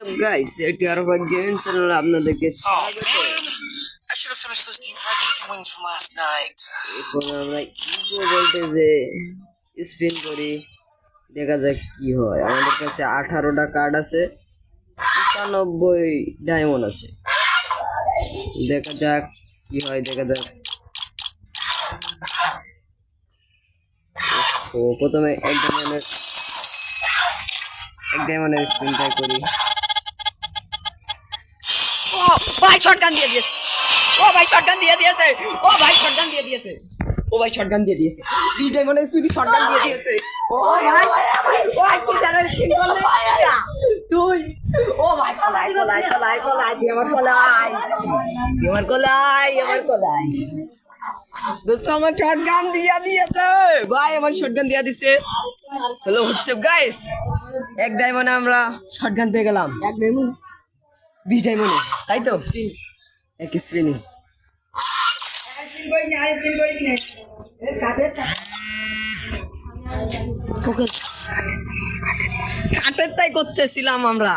Guys, এটি আরো gaming channel আপনাদেরকে Oh স্বাগত। man, I should have finished those deep fried chicken wings from last night. এখন আমরা ইগো বলতে যে স্পিন করি, দেখা যাক কি হয়। আমাদের কাছে 18টা কার্ড আছে, 95 ডায়মন্ড আছে। দেখা যাক কি হয়, দেখা যাক। ও প্রথমে এক ডায়মন্ডের স্পিন ট্রাই করি। ও ভাই শটগান দিয়ে দিয়েছে, ও ভাই শটগান দিয়ে দিয়েছে, ও ভাই শটগান দিয়ে দিয়েছে, ও ভাই শটগান দিয়ে দিয়েছে, দুই ডায়মন্ডের স্পিন শটগান দিয়ে দিয়েছে। ও ভাই ওই কি জানার স্পিন করলে তুই, ও ভাই কলাই কলাই কলাই কলাই আমার কলাই, আমার কলাই, আমার কলাই। দোস্ত আমার শটগান দিয়ে দিয়েছে ভাই, আমার শটগান দিয়ে দিছে। হ্যালো হোয়াটসঅ্যাপ গাইস, এক ডায়মন্ডে আমরা শটগান পেয়ে গেলাম। এক ডায়মন্ড 20 ডায়মন্ডে, তাই তো এক স্পিনে। কাটের তাই করতেছিলাম আমরা।